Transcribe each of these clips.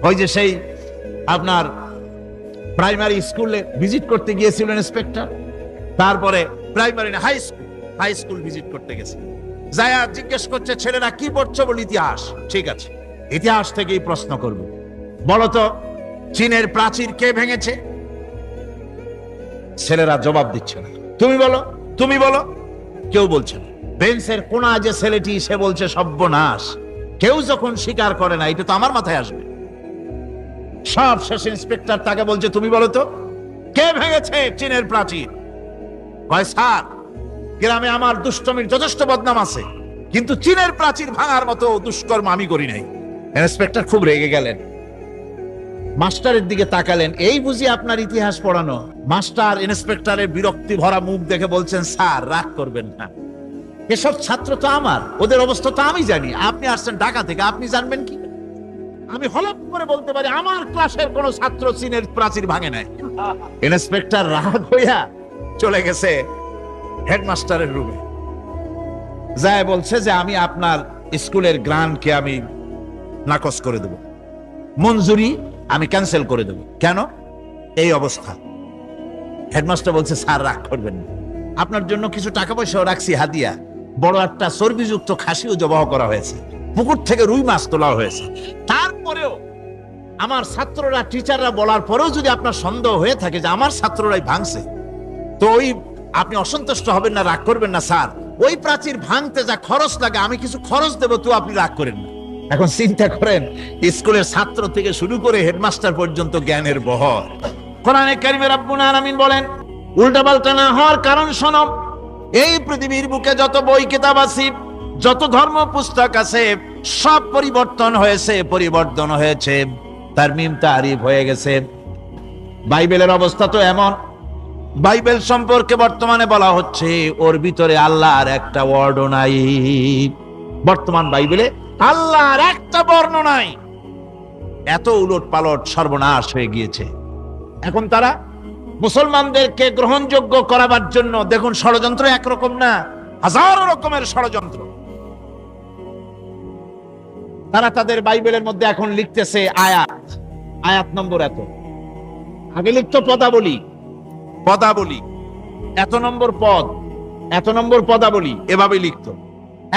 ওই যে সেই আপনার প্রাইমারি স্কুলে ভিজিট করতে গিয়েছিলেন ইন্সপেক্টর, তারপরে প্রাইমারি না হাই স্কুল ভিজিট করতে গেছে, যায়া জিজ্ঞেস করছে ছেলেরা কি পড়ছো, বল ইতিহাস। ঠিক আছে, ইতিহাস থেকেই প্রশ্ন করব, বলতো চীনের প্রাচীর কে ভেঙেছে? ছেলেরা জবাব দিচ্ছে না, তুমি বলো তুমি বলো, কেউ বলছে না। বেঞ্চের কোনা যে ছেলেটি, সে বলছে সর্বনাশ, কেউ যখন স্বীকার করে না, এটা তো আমার মাথায় আসবে। সব শেষ ইন্সপেক্টর তাকে বলছে তুমি বলো তো কে ভেঙেছে চীনের প্রাচীর? কয় স্যার, গ্রামে আমার দুষ্টমির যথেষ্ট বদনাম আছে, কিন্তু চীনের প্রাচীর ভাঙার মতো দুষ্কর্ম আমি করি নাই। ইন্সপেক্টর খুব রেগে গেলেন, মাস্টারের দিকে তাকালেন, এই বুঝি আপনার ইতিহাস পড়ানো? মাস্টার ইন্সপেক্টরের বিরক্তি ভরা মুখ দেখে বলছেন, স্যার রাগ করবেন না, এসব ছাত্র তো আমার, ওদের অবস্থা তো আমি জানি, আপনি আসছেন ঢাকা থেকে, আপনি জানবেন কি? আমি হলপ করে বলতে পারি আমার ক্লাসের কোন ছাত্র চীনের প্রাচীর ভাঙে নাই। ইন্সপেক্টর রাগ হইয়া চলে গেছে হেডমাস্টারের রুমে, যায় বলছে যে আমি আপনার স্কুলের গ্রান্টকে আমি নাকচ করে দেব, মঞ্জুরি আমি ক্যান্সেল করে দেব। কেন? এই অবস্থা। হেডমাস্টার বলছে স্যার রাগ করবেন না, আপনার জন্য কিছু টাকা পয়সাও রাখছি হাদিয়া, বড় একটা চর্বিযুক্ত খাসিও জবাহ করা হয়েছে, পুকুর থেকে রুই মাছ তোলা হয়েছে। তারপরেও আমার ছাত্ররা, টিচাররা বলার পরেও যদি আপনার সন্দেহ হয়ে থাকে যে আমার ছাত্ররাই ভাঙছে, তো ওই আপনি অসন্তুষ্ট হবেন না, রাগ করবেন না স্যার, ওই প্রাচীর ভাঙতে যা খরচ লাগে আমি কিছু খরচ দেবো, তো আপনি রাগ করেন না। এখন চিন্তা করেন, স্কুলের ছাত্র থেকে শুরু করে হেডমাস্টার পর্যন্ত জ্ঞানের বহর। কোরআনে কারিমে রব্বুল আলামিন বলেন, উল্টাপাল্টা না হওয়ার কারণ শোনো, এই পৃথিবীর বুকে যত বই কিতাব আছে, যত ধর্ম পুস্তক আছে, সব পরিবর্তন হয়েছে, তারমিম তারিফ হয়ে গেছে। বাইবেলের অবস্থা তো এমন, বাইবেল সম্পর্কে বর্তমানে বলা হচ্ছে ওর ভিতরে আল্লাহর একটা ওয়ার্ডও নাই। বর্তমান বাইবেলে আল্লাহর একটা বর্ণ নাই, এত উলট পালট সর্বনাশ হয়ে গিয়েছে। এখন তারা মুসলমানদেরকে গ্রহণযোগ্য করাবার জন্য দেখুন, ষড়যন্ত্র একরকম না, হাজারো রকমের ষড়যন্ত্র। তারা তাদের বাইবেলের মধ্যে এখন লিখতেছে আয়াত নম্বর এত, আগে লিখতো পদাবলী, এত নম্বর পদ, এত নম্বর পদাবলী, এভাবে লিখতো।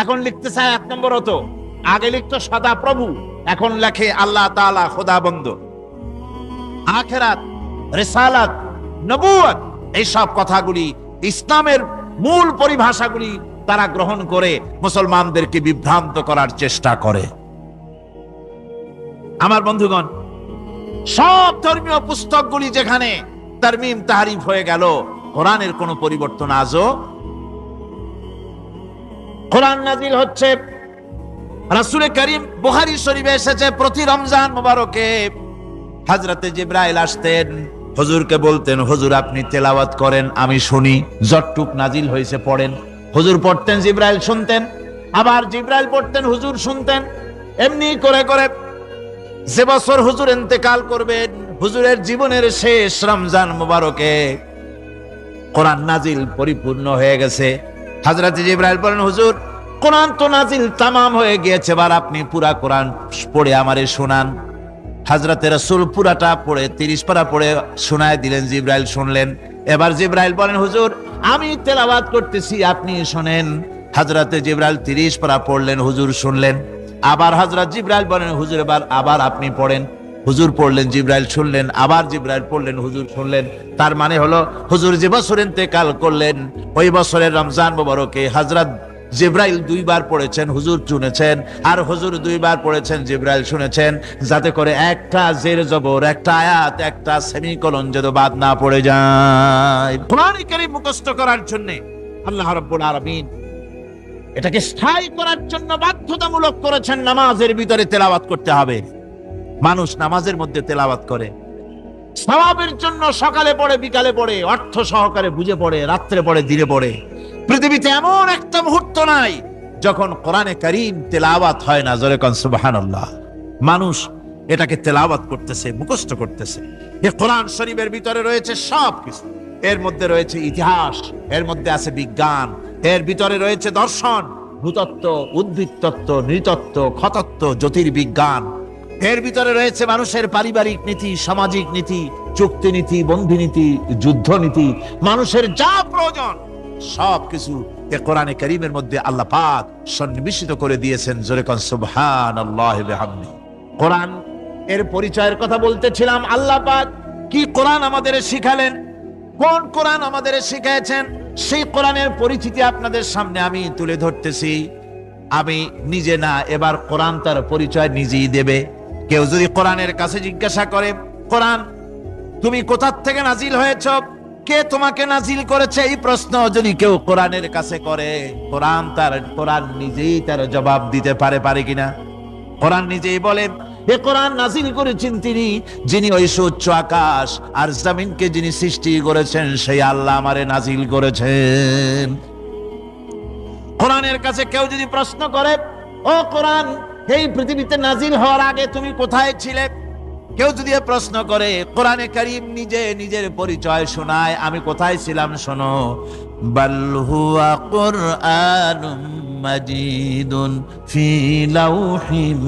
এখন লিখতেছে আয়াত নম্বর অত, আগে লিখতো সদা প্রভু, এখন লেখে আল্লাহ তাআলা খোদাবন্দ, আখিরাত, রিসালাত, নবুয়ত, এইসব কথাগুলি, ইসলামের মূল পরিভাষাগুলি তারা গ্রহণ করে মুসলমানদেরকে বিভ্রান্ত করার চেষ্টা করে। আমার বন্ধুগণ, সব ধর্মীয় পুস্তকগুলি যেখানে তারমিম তারিফ হয়ে গেল, কোরআনের কোনো পরিবর্তন আজও। কোরআন নাজিল হচ্ছে, রাসূল করিম বুখারী শরীফে এসেছে, প্রতি রমজান মুবারকে হযরতে জিবরাইল আসতেন, হুজুরকে বলতেন হুজুর আপনি তেলাওয়াত করেন, আমি শুনি, যতটুক নাজিল হয়েছে পড়েন। হুজুর পড়তেন, জিবরাইল শুনতেন, আবার জিবরাইল পড়তেন, হুজুর শুনতেন। এমনি করে করে যে বছর হুজুর ইন্তেকাল করবেন, হুজুরের জীবনের শেষ রমজান মুবারকে কোরআন নাজিল পরিপূর্ণ হয়ে গেছে। হযরত জিবরাইল বলেন, হুজুর কোরআন তো নাজিল তামাম হয়ে গিয়েছে, এবার আপনি পুরা কোরআন পড়ে আমারে শোনান। হযরতে রাসূল পুরাটা পড়ে 30 পারা পড়ে শোনায় দিলেন, জিবরাইল শুনলেন। এবার জিবরাইল বলেন, হুজুর আমি তেলাওয়াত করতেছি, আপনি শুনেন। হযরতে জিবরাইল 30 পারা পড়লেন, হুজুর শুনলেন। আবার হযরত জিবরাইল বলেন, হুজুর আবার আপনি পড়েন। হুজুর পড়লেন, জিবরাইল শুনলেন, আবার জিবরাইল পড়লেন, হুজুর শুনলেন। তার মানে হলো হুজুর যে বছর ইন্তেকাল করলেন, ওই বছরের রমজান মুবারকে হযরত জিবরাইল 2 বার পড়েছেন, হুজুর শুনেছেন, আর হুজুর 2 বার পড়েছেন, জিবরাইল শুনেছেন, যাতে করে একটা জের জবর, একটা আয়াত, একটা সেমিকোলন যেন বাদ না পড়ে যায়। কোরআন কারীম মুখস্থ করার জন্য আল্লাহ রাব্বুল আলামিন এটাকে স্থায়ী করার জন্য বাধ্যতামূলক করেছেন, নামাজের ভিতরে তেলাওয়াত করতে হবে। মানুষ নামাজের মধ্যে তেলাওয়াত করে সওয়াবের জন্য, সকালে পড়ে, বিকালে পড়ে, অর্থ সহকারে বুঝে পড়ে, রাত্রে পড়ে, দিনে পড়ে। পৃথিবীতে এমন একটা মুহূর্ত নাই যখন কোরআনে কারীম তেলাওয়াত হয় না। জোরে কোন সুবহানাল্লাহ। মানুষ এটাকে তেলাওয়াত করতেছে, মুখস্থ করতেছে। এই কোরআন শরীফের ভিতরে রয়েছে সবকিছু। এর মধ্যে রয়েছে ইতিহাস, এর মধ্যে আছে বিজ্ঞান, এর ভিতরে রয়েছে দর্শন, ভূতত্ত্ব, উদ্ভিদ তত্ত্ব, নৃতত্ত্ব, খতত্ত্ব, জ্যোতির্বিজ্ঞান, এর ভিতরে রয়েছে মানুষের পারিবারিক নীতি, সামাজিক নীতি, চুক্তি নীতি, বন্ধি নীতি, যুদ্ধ নীতি, মানুষের যা প্রয়োজন সবকিছু এ কোরআনে কারীমের মধ্যে আল্লাহ পাক সন্নিবেশিত করে দিয়েছেন। জোরে কোন সুবহানাল্লাহি ওয়া বিহামদিহি। কোরআন এর পরিচয়ের কথা বলতেছিলাম। আল্লাহ পাক কি কোরআন আমাদের শিখালেন, কোন কোরআন আমাদের শিখিয়েছেন, সেই কোরআনের পরিচিতি আপনাদের সামনে আমি তুলে ধরতেছি। আমি নিজে না, এবার কোরআন তার পরিচয় নিজেই দেবে। কেউ যদি কোরআনের কাছে জিজ্ঞাসা করে, কোরআন তুমি কোথা থেকে নাজিল হয়েছ, কে তোমাকে নাজিল করেছে, এই প্রশ্ন যদি কেউ কোরআনের কাছে করে, কোরআন নিজেই তার জবাব দিতে পারে কিনা? কোরআন নিজেই বলে, এ কোরআন নাজিল করেছেন তিনি, যিনি ওই সুউচ্চ আকাশ আর জমিনকে যিনি সৃষ্টি করেছেন, সেই আল্লাহ আমারে নাজিল করেছেন। কোরআনের কাছে কেউ যদি প্রশ্ন করে, ও কোরআন এই পৃথিবীতে নাজিল হওয়ার আগে তুমি কোথায় ছিলে, কেউ যদি প্রশ্ন করে, কোরআনে কারীম নিজে নিজের পরিচয় শোনায়, আমি কোথায় ছিলাম শোনো। বাল হুয়া কুরআনুম মাজিদুন ফি লাউহিম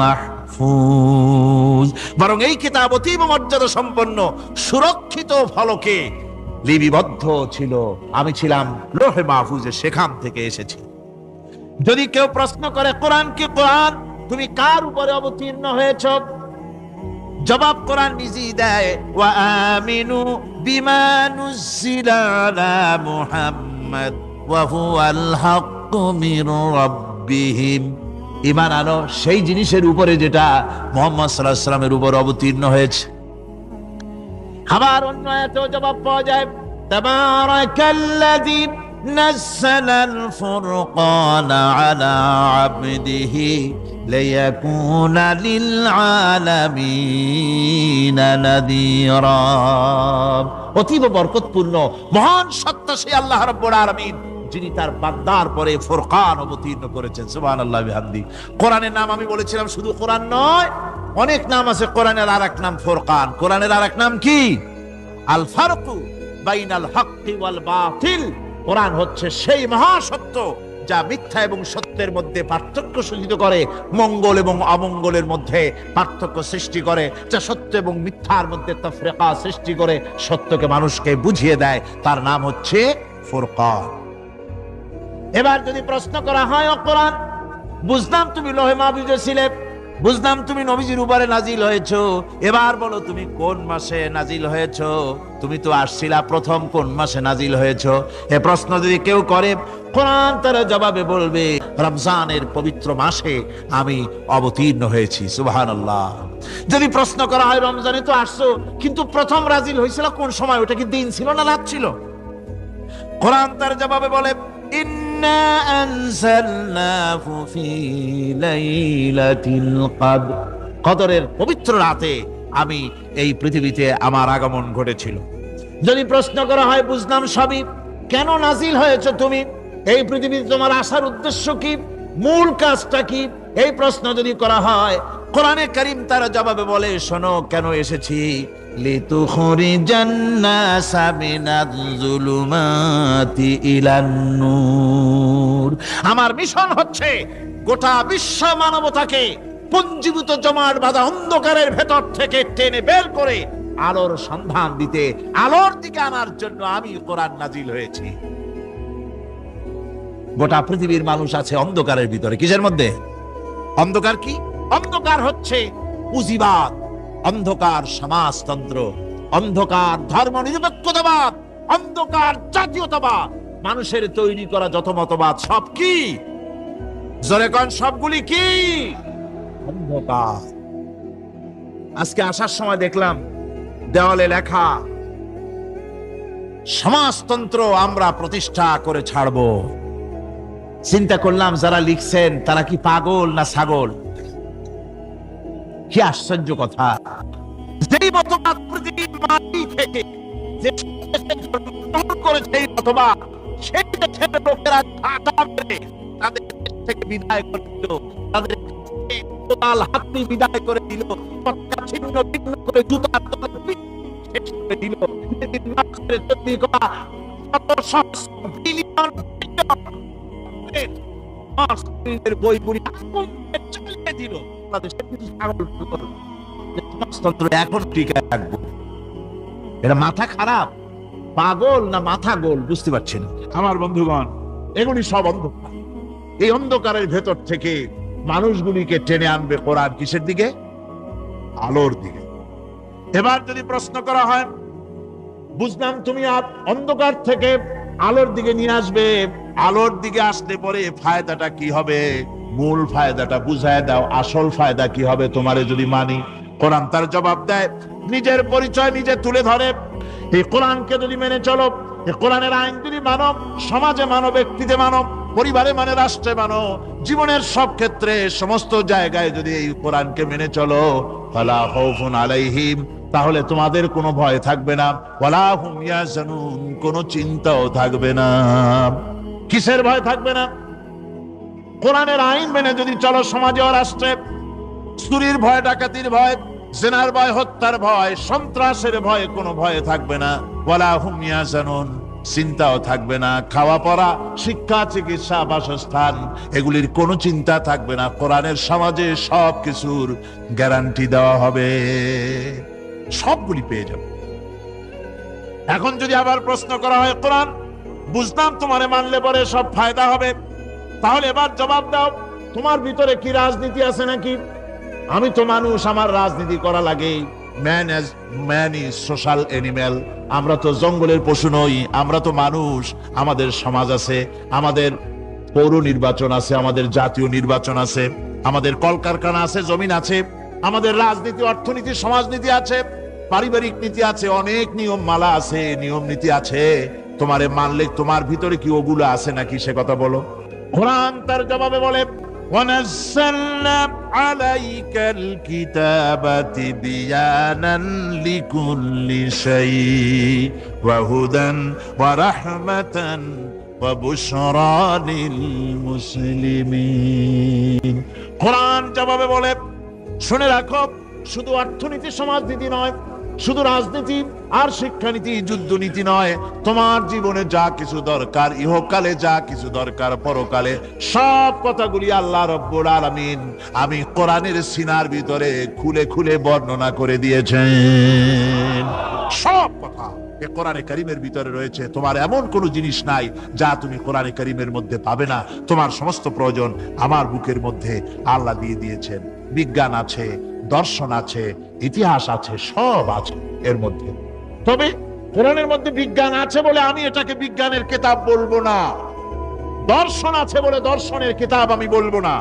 মাহফুজ, বরং এই কিতাব অতীব মর্যাদা সম্পন্ন সুরক্ষিত ফলকে লিপিবদ্ধ ছিল, আমি ছিলাম লৌহে মাহফুজে, সেখান থেকে এসেছি। যদি কেউ প্রশ্ন করে, কোরআন কি, কোরআন তুমি কার উপরে অবতীর্ণ হয়েছ, জবাব কোরআন নিজেই দেয়, ওয়া আমিনু বিমা নুজিলা আলা মুহাম্মাদ ওয়া হুয়াল হাক্কু মির রাব্বিহিম, ঈমান আনো সেই জিনিসের উপরে যেটা মুহাম্মদ সাল্লাল্লাহু আলাইহি ওয়াসাল্লামের উপর অবতীর্ণ হয়েছে। আবার অন্য আয়াতেও জবাব পাওয়া যায়, তাবারাকাল্লাযী নাযালাল ফুরকানা আলা আবদিহি লিয়াকুনা লিল আলামিনা নাযীরা, অতীব বরকতপূর্ণ মহান সত্তা সেই আল্লাহ রাব্বুল আলামিন, যিনি তার বান্দার পরে ফুরকান অবতীর্ণ করেছেন। সুবহানাল্লাহি ওয়া বিহামদিহি। কোরআনের নাম আমি বলেছিলাম শুধু কোরআন নয়, অনেক নাম আছে। কোরআনের আরেক নাম ফুরকান। কোরআনের আরেক নাম কি? আল ফারকু বাইনাল হাক্কি ওয়াল বাতিল। কোরআন হচ্ছে সেই মহাসত্য যা মিথ্যা এবং সত্যের মধ্যে পার্থক্য সূচিত করে, মঙ্গল এবং অমঙ্গলের মধ্যে পার্থক্য সৃষ্টি করে, যা সত্য এবং মিথ্যার মধ্যে তাফরিকা সৃষ্টি করে, সত্যকে মানুষকে বুঝিয়ে দেয়, তার নাম হচ্ছে ফুরকান। এবার যদি প্রশ্ন করা হয়, ও কোরআন বুঝলাম তুমি লৌহে মাহফুজে ছিলে, বুঝলাম তুমি নবীজির উপরে নাজিল হয়েছো, এবার বলো তুমি কোন মাসে নাজিল হয়েছো, তুমি তো আসছিলা প্রথম, কোন মাসে নাজিল হয়েছো? এ প্রশ্ন যদি কেউ করে, কোরআন তার জবাবে বলবে, রমজানের পবিত্র মাসে আমি অবতীর্ণ হয়েছি। সুবহানাল্লাহ। যদি প্রশ্ন করা হয়, রমজানে তো আসছো, কিন্তু প্রথম নাজিল হয়েছিল কোন সময়, ওটা কি দিন ছিল না রাত ছিল? কোরআন তার জবাবে বলে, ইন্না আনজালনাহু ফি লাইলাতিল কদর, কদরের পবিত্র রাতে আমি এই পৃথিবীতে আমার আগমন ঘটেছিল। যদি প্রশ্ন করা হয়, বুঝলাম সবই, কেন নাজিল হয়েছে তুমি, এই পৃথিবীতে তোমার আসার উদ্দেশ্য কি, মূল কাজটা কি, এই প্রশ্ন যদি করা হয়, কোরআনে কারীম তার জবাবে বলে, শোনো কেন এসেছি, লিতুখরিজান নাসা মিনাজ যুলুমাতি ইলান নূর। আমার মিশন হচ্ছে গোটা বিশ্ব মানবতাকে পুঞ্জীভূত জমাট বাঁধা অন্ধকারের ভেতর থেকে টেনে বের করে আলোর সন্ধান দিতে, আলোর দিকে আনার জন্য আমি কোরআন নাজিল হয়েছি। গোটা পৃথিবীর মানুষ আছে অন্ধকারের ভিতরে। কিসের মধ্যে? অন্ধকার কি? অন্ধকার হচ্ছে পুঁজিবাদ, অন্ধকার সমাজতন্ত্র, অন্ধকার ধর্ম নিরপেক্ষতাবাদ, অন্ধকার জাতীয়তাবাদ, মানুষের তৈরি করা যত মতবাদ সব কি? জোরে কোন, সবগুলি কি? অন্ধকার। আজকে আসার সময় দেখলাম দেওয়ালে লেখা, সমাজতন্ত্র আমরা প্রতিষ্ঠা করে ছাড়বো। চিন্তা করলাম, যারা লিখছেন তারা কি পাগল না ছাগল? কি আশ্চর্য কথা! যেই মতবাদ পৃথিবীর মাটি থেকে যে গ্রহণ করেছে, এই মতবাদ সেই দেশের লোকেরা ঢাকা মেরে তাদের দেশ থেকে বিদায় করে দিল, তাদের টোটাল হাতটি বিদায় করে দিল, ছিন্ন ভিন্ন করে জুতার তলে শেষ করে দিল। তৈরি করা বিলিয়ন বইগুলি চালিয়ে দিল। বাংলাদেশের কিছু ছাগল যে সমাজতন্ত্র এখন টিকায় রাখবো, এটা মাথা খারাপ, পাগল না মাথা গোল বুঝতে পারছি না। আমার বন্ধুগণ, এগুলি সব অন্ধকার। এই অন্ধকারের ভেতর থেকে মানুষগুলিকে টেনে আনবে কোরআন কিসের দিকে? আলোর দিকে। এবার যদি প্রশ্ন করা হয়, বুঝলাম তুমি অন্ধকার থেকে আলোর দিকে নিয়ে আসবে, আলোর দিকে আসলে পরে ফায়দাটা কি হবে? মূল ফায়দাটা বুঝায় দাও, আসল ফায়দা কি হবে তোমারে যদি মানি? কোরআন তার জবাব দেয়, নিজের পরিচয় নিজে তুলে ধরে। এই কোরআনকে যদি মেনে চলো, এই কোরআনের আইন যদি মানো, সমাজে মানো, ব্যক্তিতে মানো, পরিবারে মানে, রাষ্ট্রে মানো, জীবনের সব ক্ষেত্রে সমস্ত জায়গায় যদি এই কোরআনকে মেনে চলো, ফালা খাউফুন আলাইহিম, তাহলে তোমাদের কোনো ভয় থাকবে না, ওয়ালা হুম ইয়াহজানুন, কোনো চিন্তাও থাকবে না। কিসের ভয় থাকবে না? কোরআনের আইন মেনে যদি চলো সমাজে ও রাষ্ট্রে, চুরির ভয়, ডাকাতির ভয়, জিনার ভয়, হত্যার ভয়, সন্ত্রাসের ভয়, কোনো ভয় থাকবে না। ওয়ালা হুম ইয়াহজানুন, চিন্তাও থাকবে না। খাওয়া পড়া, শিক্ষা, চিকিৎসা, বাসস্থান, এগুলির কোনো চিন্তা থাকবে না। কোরআনের সমাজে সব কিছুর গ্যারান্টি দেওয়া হবে, সবগুলি পেয়ে যাবে। এখন যদি আবার প্রশ্ন করা হয়, কোরআন বুঝলাম তোমারে মানলে পরে সব ফায়দা হবে, তাহলে এবার জবাব দাও, তোমার ভিতরে কি রাজনীতি আছে নাকি? আমি তো মানুষ, আমার রাজনীতি করা লাগে। Man is social animal. আমরা তো জঙ্গলের পশু নই, আমরা তো মানুষ। আমাদের সমাজ আছে, আমাদের পৌর নির্বাচন আছে, আমাদের জাতীয় নির্বাচন আছে, আমাদের কলকারখানা আছে, জমিন আছে, আমাদের রাজনীতি, অর্থনীতি, সমাজনীতি আছে, পারিবারিক নীতি আছে, অনেক নিয়ম মালা আছে, নিয়ম নীতি আছে। তোমারে মানলে তোমার ভিতরে কি ওগুলো আছে নাকি সে কথা বলো। কোরআন তার জবাবে বলে, وَنَزَّلْنَا عَلَيْكَ الْكِتَابَ تِبْيَانًا لِكُلِّ شَيْءٍ وَهُدًى وَرَحْمَةً وَبُشْرَى لِلْمُسْلِمِينَ। কোরআন জবাবে বলে, শুনে রাখো, শুধু অর্থনীতি, সমাজনীতি নয়, শুধু রাজনীতি আর শিক্ষানীতি, যুদ্ধনীতি নয়, তোমার জীবনে যা কিছু দরকার, ইহকালে যা কিছু দরকার, পরকালে, সব কথাগুলি আল্লাহ রব্বুল আলামিন আমি কোরআনের সিনার ভিতরে খুলে খুলে বর্ণনা করে দিয়েছেন। সব কথা কোরআনে কারীমের ভিতরে রয়েছে। তোমার এমন কোন জিনিস নাই যা তুমি কোরআনে কারীমের মধ্যে পাবে না। তোমার সমস্ত প্রয়োজন আমার বুকের মধ্যে আল্লাহ দিয়ে দিয়েছেন। বিজ্ঞান আছে, দর্শন আছে, ইতিহাস আছে, সব আছে এর মধ্যে। তবে কোরআনের মধ্যে বিজ্ঞান আছে বলে আমি এটাকে বিজ্ঞানের কিতাব বলবো না, দর্শন আছে বলে দর্শনের কিতাব আমি বলবো না,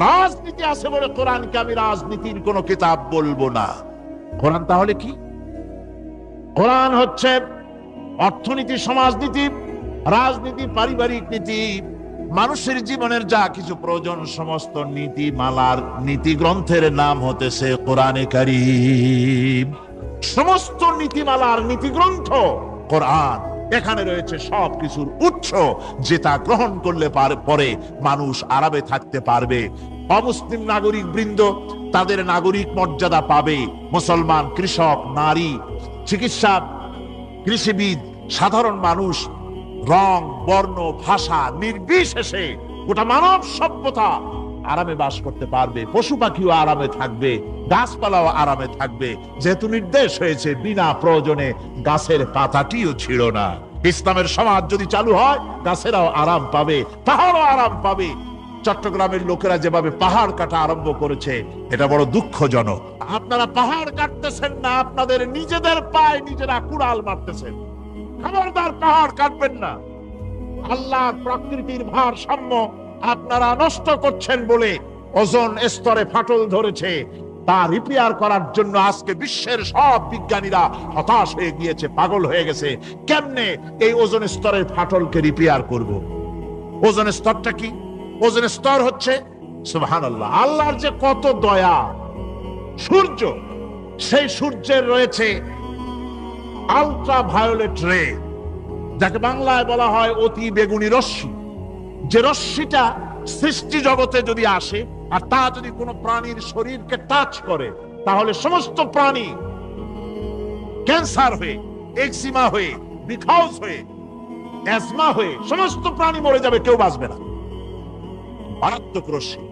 রাজনীতি আছে বলে কোরআনকে আমি রাজনীতির কোন কিতাব বলবো না। কোরআন তাহলে কি? কোরআন হচ্ছে অর্থনীতি, সমাজনীতি, রাজনীতি, পারিবারিক নীতি, মানুষের জীবনের যা কিছু প্রয়োজন, সমস্ত নীতি মালার নীতি গ্রন্থের নাম হতেছে কোরআনে কারীম। সমস্ত নীতিমালার নীতি গ্রন্থ কোরআন। এখানে রয়েছে সব কিছুর উৎস, যেটা গ্রহণ করলে পরে মানুষ আরামে থাকতে পারবে। অমুসলিম নাগরিক বৃন্দ তাদের নাগরিক মর্যাদা পাবে। মুসলমান, কৃষক, নারী, চিকিৎসা, কৃষিবিদ, সাধারণ মানুষ, রং, বর্ণ, ভাষা নির্বিশেষে গোটা মানব সভ্যতা আরামে বাস করতে পারবে। পশু পাখিও আরামে থাকবে, গাছপালাও আরামে থাকবে, যেহেতু নির্দেশ হয়েছে বিনা প্রয়োজনে গাছের পাতাটিও ছিল না। ইসলামের সমাজ যদি চালু হয়, গাছেরাও আরাম পাবে, পাহাড়ও আরাম পাবে। চট্টগ্রামের লোকেরা যেভাবে পাহাড় কাটা আরম্ভ করেছে, এটা বড় দুঃখজনক। আপনারা পাহাড় কাটতেছেন না, আপনাদের নিজেদের পায়ে নিজেরা কুড়াল মারতেছেন। খবরদার পাহাড় কাটবেন না। আল্লাহর প্রকৃতির ভারসাম্য আপনারা নষ্ট করছেন বলে ওজোন স্তরে ফাটল ধরেছে। তা রিপেয়ার করার জন্য আজকে বিশ্বের সব বিজ্ঞানীরা হতাশ হয়ে গিয়েছে, পাগল হয়ে গেছে। কেমনে এই ওজোন স্তরের ফাটলকে রিপেয়ার করব? ওজোন স্তরটা কি? ওজোন স্তর হচ্ছে সুবহানাল্লাহ, আল্লাহর যে কত দয়া। সূর্য, সেই সূর্যের রয়েছে আলট্রা ভায়োলেট রে, যাকে বাংলায় বলা হয় অতি বেগুনি রশ্মি। যে রশ্মিটা সৃষ্টি জগতে যদি আসে আর তা যদি কোনো প্রাণীর শরীরকে টাচ করে, তাহলে সমস্ত প্রাণী ক্যান্সার হয়ে, এক্সিমা হয়ে, বিখাউস হয়ে, অ্যাজমা হয়ে সমস্ত প্রাণী মরে যাবে, কেউ বাঁচবে না। মারাত্মক রশ্মি।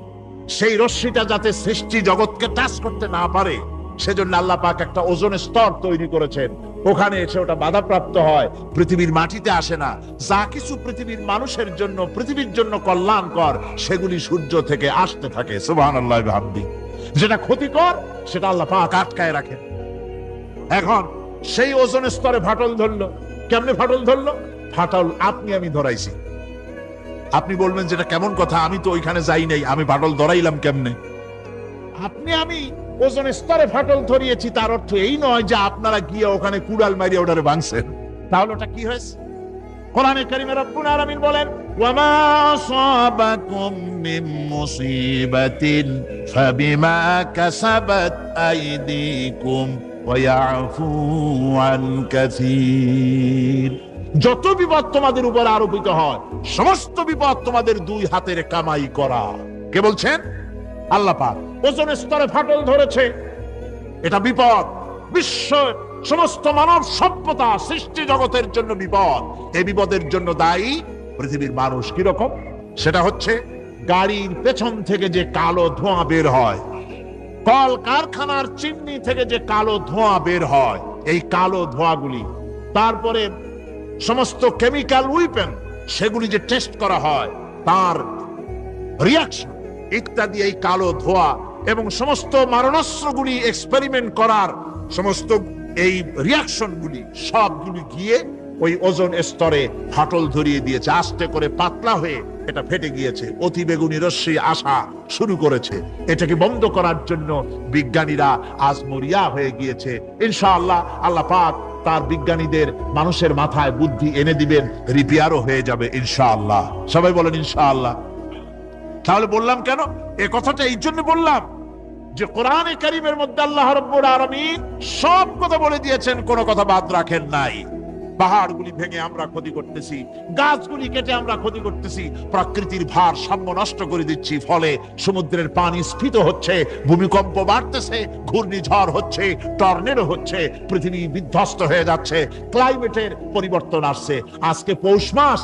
সেই রশ্মিটা যাতে সৃষ্টি জগৎকে টাচ করতে না পারে, সেজন্য আল্লাহ পাক একটা ওজনের স্তর তৈরি করেছেন। ওখানে এসে ওটা বাধাপ্রাপ্ত হয়, পৃথিবীর মাটিতে আসে না। যা কিছু পৃথিবীর মানুষের জন্য, পৃথিবীর জন্য কল্যাণকর, সেগুলি সূর্য থেকে আসতে থাকে। সুবহানাল্লাহ ওয়া বিহামদিহি। যেটা ক্ষতিকর সেটা আল্লাহ পাক আটকায় রাখেন। এখন সেই ওজনের স্তরে ফাটল ধরলো। কেমনে ফাটল ধরলো? ফাটল আপনি আমি ধরাইছি। আপনি বলবেন যেটা কেমন কথা, আমি তো ওইখানে যাই নাই, আমি ফাটল ধরাইলাম কেমনে? আপনি আমি ওজনের স্তরে ফাটল ধরিয়েছি, তার অর্থ এই নয় যে আপনারা গিয়ে ওখানে কুড়াল মারিয়ে ওটারে ভাঙছেন। তাহলে ওটা কি হয়েছে? কোরআনে কারীমে রব্বুল আলামিন বলেন, ওয়ামা আসাবাকুম মিন মুসিবাতিন ফাবিমা কাসাবাত আইদিকুম ওয়া ইয়াফু আন কাসীর। যত বিপদ তোমাদের উপর আরোপিত হয়, সমস্ত বিপদ তোমাদের দুই হাতের কামাই করা। কে বলছেন? আল্লাহ পাক। ওজনের স্তরে ফাটল ধরেছে, এটা বিপদ। বিশ্ব সমস্ত মানব সভ্যতা সৃষ্টি জগতের জন্য বিপদ। এই বিপদের জন্য দায়ী পৃথিবীর মানুষ। কিরকম? সেটা হচ্ছে গাড়ির পেছন থেকে যে কালো ধোঁয়া বের হয়, কল কারখানার চিমনি থেকে যে কালো ধোঁয়া বের হয়, এই কালো ধোঁয়াগুলি, তারপরে সমস্ত কেমিক্যাল উইপেন সেগুলি যে টেস্ট করা হয়, তার রিয়াকশন ইত্যাদি, এই কালো ধোঁয়া এবং সমস্ত মারণাস্ত্রগুলি এক্সপেরিমেন্ট করার সমস্ত এই রিয়াকশনগুলি সবগুলি গিয়ে ওই ওজোন স্তরে ফাটল ধরিয়ে দিয়েছে। আস্তে করে পাতলা হয়ে এটা ফেটে গিয়েছে, অতি বেগুনি রশ্মি আসা শুরু করেছে। এটাকে বন্ধ করার জন্য বিজ্ঞানীরা আজ মরিয়া হয়ে গিয়েছে। ইনশাআল্লাহ আল্লাহ পাক তার বিজ্ঞানীদের মানুষের মাথায় বুদ্ধি এনে দিবেন, রিপেয়ারও হয়ে যাবে ইনশাআল্লাহ। সবাই বলেন ইনশাআল্লাহ। তাহলে বললাম কেন এই কথাটা? এই জন্য বললাম যে কোরআনে কারীমের মধ্যে আল্লাহ রাব্বুল আলামিন সব কথা বলে দিয়েছেন, কোনো কথা বাদ রাখেন নাই। পাহাড়গুলি ভেঙে আমরা ক্ষতি করতেছি, গাছগুলি কেটে আমরা ক্ষতি করতেছি, প্রকৃতির ভারসাম্য নষ্ট করে দিচ্ছি, ফলে সমুদ্রের পানি স্ফীত হচ্ছে, ভূমিকম্প বাড়তেছে, ঘূর্ণিঝড় হচ্ছে, টর্নেডো হচ্ছে, পৃথিবী বিধ্বস্ত হয়ে যাচ্ছে, ক্লাইমেটের পরিবর্তন আসছে। আজকে পৌষ মাস,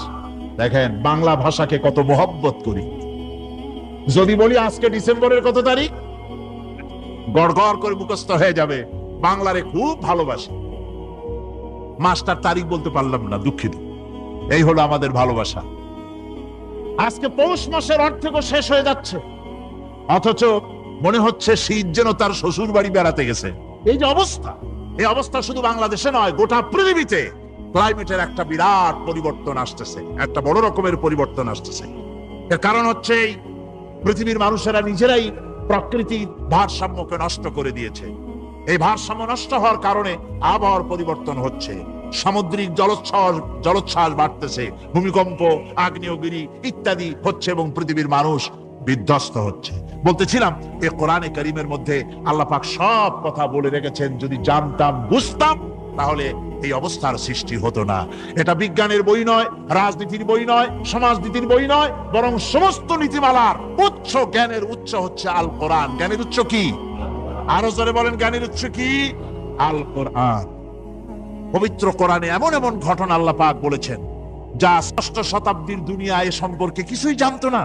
দেখেন বাংলা ভাষাকে কত মহব্বত করি। যদি বলি আজকে ডিসেম্বরের কত তারিখ, গড়গড় করে মুখস্থ হয়ে যাবে। বাংলারে খুব ভালোবাসি, মাসটার তারিখ বলতে পারলাম না, দুঃখিত। এই হলো আমাদের ভালোবাসা। আজকে পৌষ মাসের অর্ধেক শেষ হয়ে যাচ্ছে, অথচ মনে হচ্ছে শীত যেন তার শ্বশুর বাড়ি বেড়াতে গেছে। এই যে অবস্থা, এই অবস্থা শুধু বাংলাদেশে নয়, গোটা পৃথিবীতে ক্লাইমেটের একটা বিরাট পরিবর্তন আসতেছে, একটা বড় রকমের পরিবর্তন আসতেছে। এর কারণ হচ্ছে এই পৃথিবীর মানুষেরা নিজেরাই প্রকৃতির ভারসাম্যকে নষ্ট করে দিয়েছে। এই ভারসাম্য নষ্ট হওয়ার কারণে আবহাওয়ার পরিবর্তন হচ্ছে, সামুদ্রিক জলোচ্ছ্বাস বাড়তেছে, ভূমিকম্প, আগ্নেয়গিরি ইত্যাদি হচ্ছে এবং পৃথিবীর মানুষ বিধ্বস্ত হচ্ছে। বলতেছিলাম এই কোরআনে কারীমের মধ্যে আল্লাহ পাক সব কথা বলে রেখেছেন। যদি জানতাম, বুঝতাম, তাহলে এই অবস্থার সৃষ্টি হতো না। এটা বিজ্ঞানের বই নয়, রাজনীতির বই নয়, সমাজনীতির বই নয়, বরং সমস্ত নীতিমালার উচ্চ জ্ঞানের উচ্চ হচ্ছে আল কোরআন। জ্ঞানের উচ্চ কি? আরো জোরে বলেন, জ্ঞানের উচ্চ কি? আল কোরআন। পবিত্র কোরআনে এমন এমন ঘটনা আল্লাহ পাক বলেছেন যা ষষ্ঠ শতাব্দীর দুনিয়া এ সম্পর্কে কিছুই জানতো না।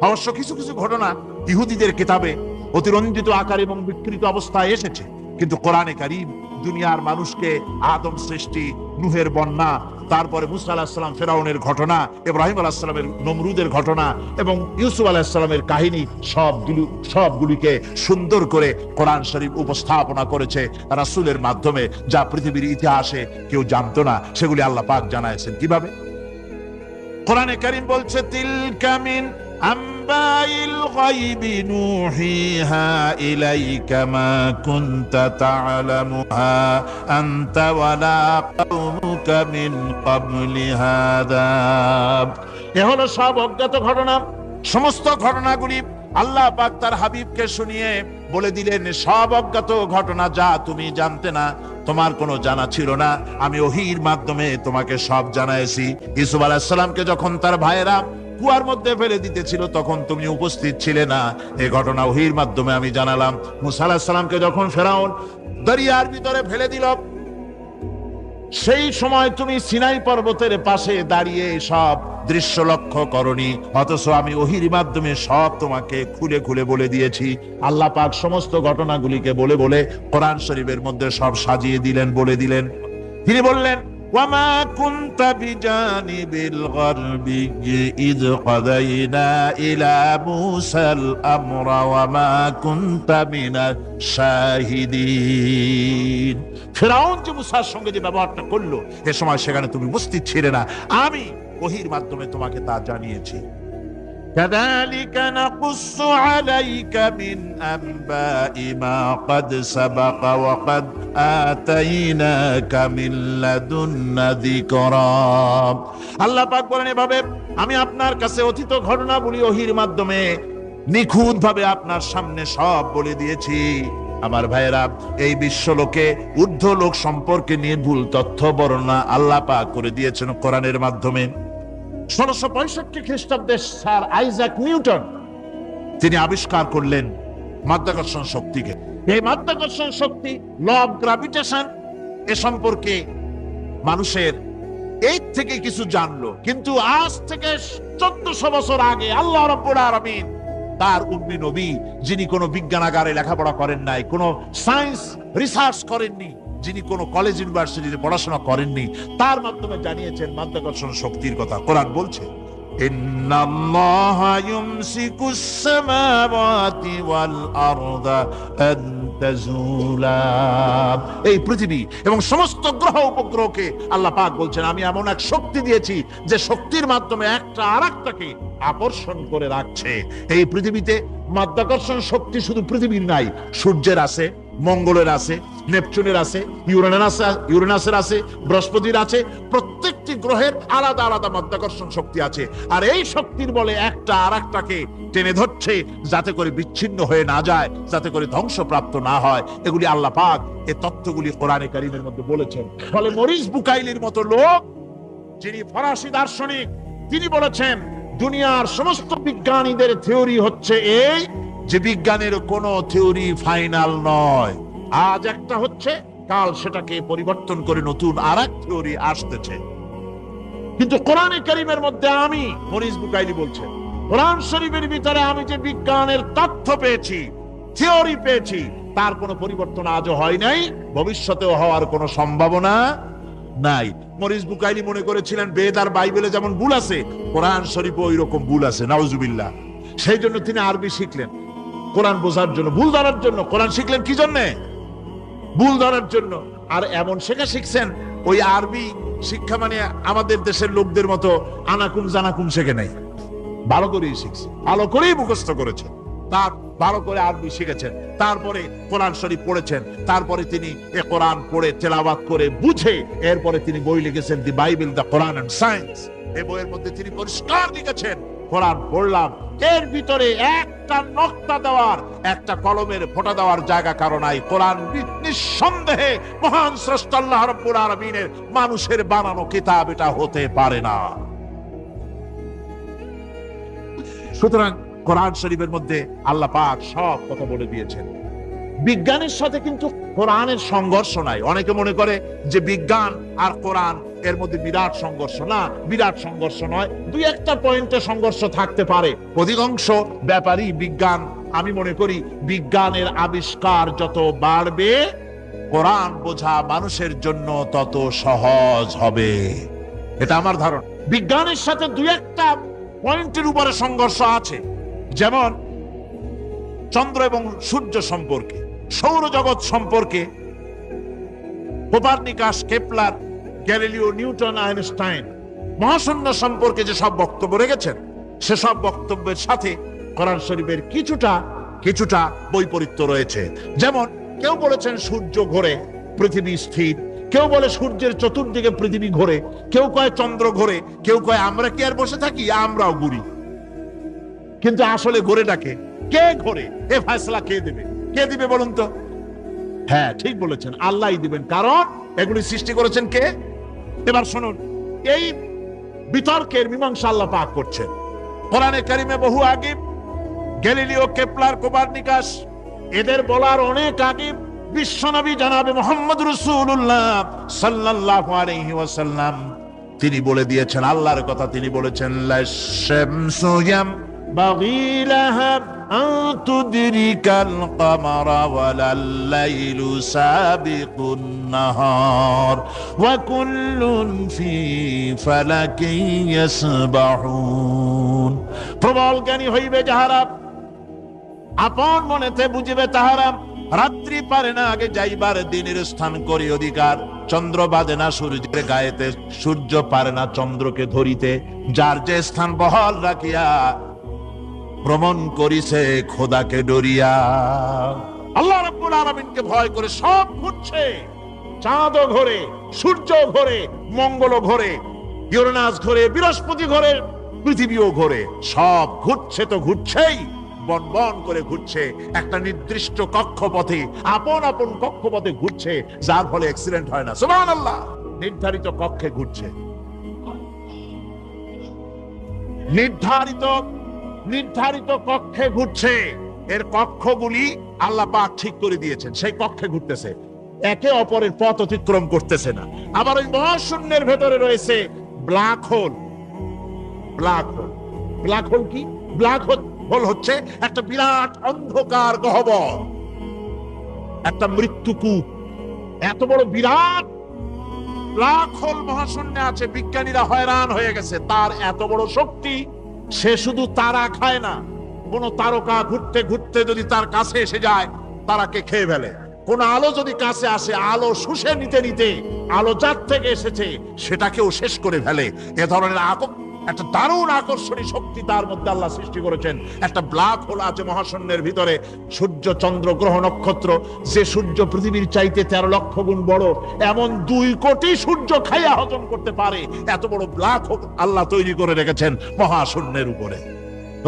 অবশ্য কিছু কিছু ঘটনা ইহুদিদের কিতাবে অতিরঞ্জিত আকার এবং বিকৃত অবস্থায় এসেছে, কিন্তু কোরআনে কারীম দুনিয়ার মানুষকে আদম সৃষ্টি, নূহের বন্যা, তারপরে মুসা আলাইহিস সালাম ফেরাউনের ঘটনা, ইব্রাহিম আলাইহিস সালামের নমরুদের ঘটনা এবং ইউসুফ আলাইহিস সালামের কাহিনী সবগুলিকে সুন্দর করে কোরআন শরীফ উপস্থাপনা করেছে রাসূলের মাধ্যমে, যা পৃথিবীর ইতিহাসে কেউ জানতো না। সেগুলি আল্লাহ পাক জানাইছেন কিভাবে? কোরআনে কারীম বলছে, তিলকা মিন আম্বাইল গায়বি নুহিহা ইলাইকা মা কুনতা তা'লামুহা আনতা ওয়ালা কওমুকা মিন ক্বাবলি হাদা। এ হলো সব অজ্ঞাত ঘটনা। সমস্ত ঘটনাগুলি আল্লাহ পাক তার হাবিবকে শুনিয়ে বলে দিলেন, সব অজ্ঞাত ঘটনা যা তুমি জানতে না, তোমার কোনো জানা ছিল না, আমি ওহীর মাধ্যমে তোমাকে সব জানাইছি। ইউসুফ আলাইহিস সালামকে যখন তার ভাইয়েরা কুয়ার মধ্যে ফেলে দিতেছিল, তখন তুমি উপস্থিত ছিলে না, এই ঘটনা ওহীর মাধ্যমে আমি জানালাম। মুসা আলাইহিস সালামকে যখন ফেরাউন দরিয়ার ভিতরে ফেলে দিল, সেই সময় তুমি সিনাই পর্বতের পাশে দাঁড়িয়ে সব দৃশ্য লক্ষ্য করনি, অথচ আমি ওহির মাধ্যমে সব তোমাকে খুলে খুলে বলে দিয়েছি। আল্লাহ পাক সমস্ত ঘটনাগুলিকে বলে বলে কোরআন শরীফের মধ্যে সব সাজিয়ে দিলেন, বলে দিলেন। তিনি বললেন, ওয়ামা কুনতা বিজানিবিল গারবি ইয কাদাইনা ইলা মুসাল আমরা ওয়ামা কুনতা মিনাশ শাহিদিন। ফিরআউন যে মুসার সঙ্গে যে ব্যবহারটা করলো, এ সময় সেখানে তুমি উপস্থিত ছিলে না, আমি ওহীর মাধ্যমে তোমাকে তা জানিয়েছি। কাযালিকা নাকুসসু আলাইকা মিন আনবাই মা ক্বাদ সাবাকা ওয়া ক্বাদ আতাইনাকা মিন লাদুন্না যিকরা। আল্লাহ পাক বলেন, এভাবে আমি আপনার কাছে অতীত ঘটনাবলী ওহীর মাধ্যমে নিখুঁতভাবে আপনার সামনে সব বলে দিয়েছি। আমার ভাইয়েরা, এই বিশ্বলোকে ঊর্ধ্ব লোক সম্পর্কে নিয়ে ভুল তথ্য বর্ণনা আল্লাহ পাক করে দিয়েছেন কোরআনের মাধ্যমে। 1665 খ্রিস্টাব্দে স্যার আইজাক নিউটন তিনি আবিষ্কার করলেন মাধ্যাকর্ষণ শক্তিকে। এই মাধ্যাকর্ষণ শক্তি, ল অফ গ্রাভিটেশন, এ সম্পর্কে মানুষের এই থেকে কিছু জানলো, কিন্তু আজ থেকে 1400 বছর আগে আল্লাহ রাব্বুল আলামিন তার উম্মি নবী, যিনি কোনো বিজ্ঞানাগারে লেখাপড়া করেন নাই, কোনো সায়েন্স রিসার্চ করেননি, যিনি কোনো কলেজ ইউনিভার্সিটিতে পড়াশোনা করেননি, তার মাধ্যমে জানিয়েছেন মাধ্যাকর্ষণ শক্তির কথা। কোরআন বলছে, ইন্নাল্লাহা ইউমসিকুস সামাওয়াতি ওয়াল আরদা আন তাজুলা। এই পৃথিবী এবং সমস্ত গ্রহ উপগ্রহকে আল্লাহ পাক বলছেন, আমি এমন এক শক্তি দিয়েছি যে শক্তির মাধ্যমে একটা আরেকটাকে আকর্ষণ করে রাখছে। এই পৃথিবীতে মাধ্যাকর্ষণ শক্তি শুধু পৃথিবীর নাই, সূর্যের আছে, মঙ্গলের আছে, নেপচুনের আছে, ইউরেনাসের আছে, বৃহস্পতির আছে। প্রত্যেকটি গ্রহের আলাদা আলাদা মাধ্যাকর্ষণ শক্তি আছে, আর এই শক্তির বলে একটা আরেকটাকে টেনে ধরছে, যাতে করে বিচ্ছিন্ন হয়ে না যায়, যাতে করে ধ্বংসপ্রাপ্ত না হয়। এগুলি আল্লাহ পাক এই তথ্যগুলি কোরআনে কারীমের মধ্যে বলেছেন। ফলে মরিস বুকাইলির মতো লোক, যিনি ফরাসি দার্শনিক, তিনি বলেছেন দুনিয়ার সমস্ত বিজ্ঞানীদের থিওরি হচ্ছে এই, যে বিজ্ঞানের কোন থিওরি ফাইনাল নয়। আজ একটা হচ্ছে, কাল সেটাকে পরিবর্তন করে নতুন আরেক থিওরি আসতেছে। কিন্তু কোরআনে কারীমের মধ্যে, আমি মরিস বুকাইলি বলছেন, কোরআন শরীফের ভিতরে আমি যে বিজ্ঞানের তথ্য পেয়েছি, থিওরি পেয়েছি, তার কোনো পরিবর্তন আজও হয় নাই, ভবিষ্যতেও হওয়ার কোনো সম্ভাবনা নাই। মরিস বুকাইলি মনে করেছিলেন বেদ আর বাইবেলে যেমন ভুল আছে, কোরআন শরীফে ওই রকম ভুল আছে, নাউজুবিল্লাহ। সেই জন্য তিনি আরবি শিখলেন কোরআন বোঝার জন্য, ভুল ধরার জন্য। কোরআন শিখলেন কি জন্য? ভুল ধরার জন্য। আর এমন শেখা শিখছেন, ওই আরবি শিক্ষা মানে আমাদের দেশের লোকদের মতো আনাকুম জানাকুম শেখে নাই, ভালো করেই শিখছে, ভালো করেই মুখস্থ করেছে, তার ভালো করে আরবি শিখেছেন, তারপরে কোরআন শরীফ পড়েছেন, তারপরে তিনি এ কোরআন পড়ে তেলাওয়াত করে বুঝে এরপরে তিনি বই লিখেছেন the Bible, the Quran and science. এই বইয়ের মধ্যে তিনি পরিষ্কার লিখেছেন, কোরআন পড়লাম, এর ভিতরে একটা নকতা দেওয়ার, একটা কলমের ফোঁটা দেওয়ার জায়গা কারো নাই। কোরআন নিঃসন্দেহে মহান স্রষ্টা আল্লাহ রাব্বুল আলামিনের মানুষের বানানো কিতাব, এটা হতে পারে না। সুতরাং কোরআন শরীফের মধ্যে আল্লাহ পাক সব কথা বলে দিয়েছেন। বিজ্ঞানের সাথে কিন্তু কোরআনের সংঘর্ষ নাই। অনেকে মনে করে যে বিজ্ঞান আর কোরআন এর মধ্যে বিরাট সংঘর্ষ। না, বিরাট সংঘর্ষ নয়, দুই একটা পয়েন্টে সংঘর্ষ থাকতে পারে। অধিকাংশ ব্যাপারই বিজ্ঞান, আমি মনে করি বিজ্ঞানের আবিষ্কার যত বাড়বে, কোরআন বোঝা মানুষের জন্য তত সহজ হবে, এটা আমার ধারণা। বিজ্ঞানের সাথে দুই একটা পয়েন্টের উপরে সংঘর্ষ আছে, যেমন চন্দ্র এবং সূর্য সম্পর্কে, সৌরজগৎ সম্পর্কে Copernicus, Kepler, Galileo, Newton, Einstein মহাশূন্য সম্পর্কে যে সব বক্তব্য রেখেছেন, সেসব বক্তব্যের সাথে কোরআন শরীফের কিছুটা বৈপরীত্য রয়েছে। যেমন কেউ বলেছেন সূর্য ঘোরে, পৃথিবী স্থির, কেউ বলে সূর্যের চতুর্দিকে পৃথিবী ঘোরে, কেউ কয় চন্দ্র ঘোরে, কেউ কয় আমরা কি আর বসে থাকি, আমরাও ঘুরি। কিন্তু আসলে ঘোরেটাকে কে ঘোরে, এ ফয়সালা কে দেবে? কে দিবে বলুন তো? হ্যাঁ, ঠিক বলেছেন, আল্লাহই দিবেন, কারণ এগুলি সৃষ্টি করেছেন কে? এবার শুনুন, এই বিতর্কের মীমাংসা আল্লাহ পাক করছেন কোরআনে কারিমে বহু আগে। গ্যালিলিও, কেপলার, কোপার্নিকাস, এদের বলার অনেক আগে বিশ্বনবী জনাবে মুহাম্মদ রাসূলুল্লাহ সাল্লাল্লাহু আলাইহি ওয়াসাল্লাম তিনি বলে দিয়েছেন, আল্লাহর কথা তিনি বলেছেন, লাশ-শামসু ইয়ামবাগি লাহা আন তুদরিকাল কামারা ওয়ালাল লাইলু সাবিকুন নাহার ওয়া কুল্লুন ফি ফালাকিন ইয়াসবাহুন। প্রবল জ্ঞানী হইবে যাহারা, আপন মনেতে বুঝিবে তাহারা, রাত্রি পারে না আগে যাইবার দিনের স্থান করি অধিকার, চন্দ্র বাঁধে না সূর্যের গায়েতে, সূর্য পারে না চন্দ্রকে ধরিতে, যার যে স্থান বহাল রাখিয়া ভ্রমণ করিছে খোদাকে ডরিয়া। আল্লাহ রাব্বুল আলামিনকে ভয় করে সব ঘুরছে, চাঁদও ঘোরে, সূর্য ঘোরে, মঙ্গল ঘোরে, ইউরেনাস ঘোরে, বৃহস্পতি ঘোরে, পৃথিবীও ঘোরে, সব ঘুরছে তো ঘুরছেই, বন বন করে ঘুরছে একটা নির্দিষ্ট কক্ষপথে, আপন আপন কক্ষপথে ঘুরছে, যার ফলে অ্যাক্সিডেন্ট হয় না। সুবহানাল্লাহ। নির্ধারিত কক্ষে ঘুরছে, নির্ধারিত কক্ষে ঘুরছে। এর কক্ষগুলি আল্লাহ পাক ঠিক করে দিয়েছেন, সেই কক্ষে ঘুরতেছে, একে অপরের পথ অতিক্রম করতেছে না। আবার ওই মহাশূন্যের ভেতরে রয়েছে black hole. Black hole, black hole কি? ব্ল্যাক হোল হচ্ছে একটা বিরাট অন্ধকার গহ্বর, একটা মৃত্যুকূপ। এত বড় বিরাট ব্ল্যাক হোল মহাশূন্যে আছে, বিজ্ঞানীরা হয়রান হয়ে গেছে। তার এত বড় শক্তি, সে শুধু তারা খায় না, কোন তারকা ঘুরতে ঘুরতে যদি তার কাছে এসে যায় তারাকে খেয়ে ফেলে। কোন আলো যদি কাছে আসে, আলো শুষে নিতে নিতে আলো যার থেকে এসেছে সেটাকেও শেষ করে ফেলে। এ ধরনের একটা দারুণ আকর্ষণী শক্তি তার মধ্যে আল্লাহ সৃষ্টি করেছেন। একটা ব্ল্যাক হোল আছে মহাশূন্যের ভিতরে। সূর্য, চন্দ্র, গ্রহ, নক্ষত্র, যে সূর্য পৃথিবীর চাইতে 13 লক্ষ গুণ বড়, এমন 2 কোটি সূর্য খাইয়া হজম করতে পারে এত বড় ব্ল্যাক হোল আল্লাহ তৈরি করে রেখেছেন মহাশূন্যের উপরে।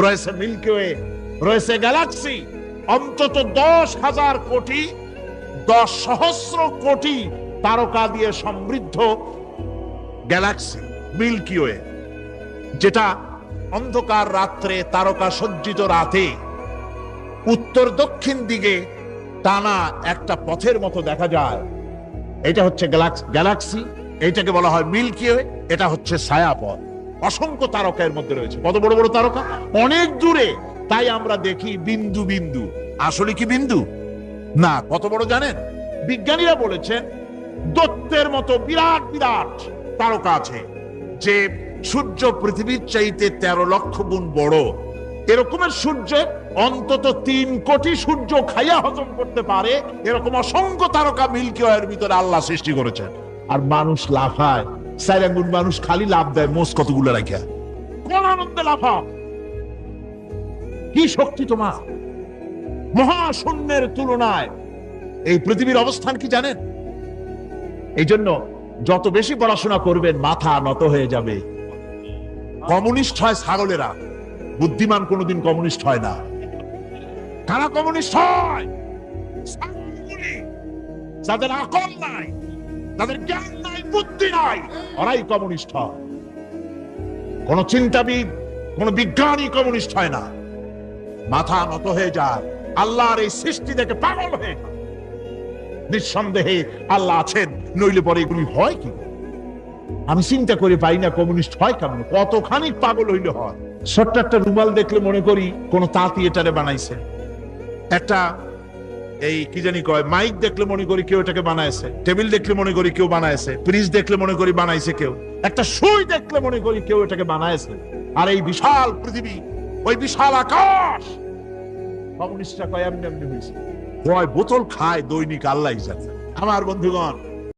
রয়েছে মিল্কি ওয়ে, রয়েছে গ্যালাক্সি, অন্তত 10,000 কোটি, 10 সহস্র কোটি তারকা দিয়ে সমৃদ্ধ গ্যালাক্সি মিল্কি ওয়ে, যেটা অন্ধকার রাত্রে, তারকা সজ্জিত রাতে উত্তর দক্ষিণ দিকে টানা একটা পথের মতো দেখা যায়। এটা হচ্ছে গ্যালাক্সি, এইটাকে বলা হয় মিল্কি ওয়ে। এটা হচ্ছে ছায়াপথ। অসংখ্য তারকা এর মধ্যে রয়েছে। কত বড় বড় তারকা, অনেক দূরে, তাই আমরা দেখি বিন্দু বিন্দু। আসলে কি বিন্দু না? কত বড় জানেন? বিজ্ঞানীরা বলেছেন দৈত্যের মতো বিরাট বিরাট তারকা আছে, যে সূর্য পৃথিবীর চাইতে 13 লক্ষ গুণ বড়। এরকমের সূর্যের অন্তত 3 কোটি সূর্য খাইয়া হজম করতে পারে এরকম অসংখ্য তারকা মিল্কি ওয়ের ভিতরে আল্লাহ সৃষ্টি করেছেন। আর মানুষ লাফায়, 4 আঙ্গুল মানুষ খালি লাভ দেয় মোষ কতগুলো রাখিয়া। কোন আনন্দে লাফা! কি শক্তি তোমার! মহাশূন্যের তুলনায় এই পৃথিবীর অবস্থান কি জানেন? এই জন্য যত বেশি পড়াশোনা করবেন মাথা নত হয়ে যাবে। কমিউনিস্ট হয় ছাগলেরা, বুদ্ধিমান কোনোদিন কমিউনিস্ট হয় না। কারা কমিউনিস্ট হয়? যাদের আকল নাই, যাদের জ্ঞান নাই, বুদ্ধি নাই, ওরাই কমিউনিস্ট হয়। কোন চিন্তাবিদ, কোন বিজ্ঞানী কমিউনিস্ট হয় না। মাথা নত হয়ে যায়, আল্লাহর এই সৃষ্টি দেখে পাগল হয়ে যায়। নিঃসন্দেহে আল্লাহ আছেন, নইলে পরে এগুলি হয় কি? আমি চিন্তা করে পাই না কমিউনিস্ট হয় কেমন, কতখানি পাগল হইলে হয়। ছোট্ট একটা রুমাল দেখলে মনে করি কোন তাঁতি এটারে বানাইছে। একটা এই কি জানি কয় মাইক দেখলে মনে করি কেউ এটাকে বানাইছে। টেবিল দেখলে মনে করি কেউ বানাইছে। ফ্রিজ দেখলে মনে করি বানাইছে কেউ। একটা সুই দেখলে মনে করি কেউ এটাকে বানাইছে। আর এই বিশাল পৃথিবী, ওই বিশাল আকাশ, কমিউনিস্টরা কয় এমনি এমনি হয়েছে। কয় বোতল খায় দৈনিক আল্লাহ জানে। আমার বন্ধুগণ,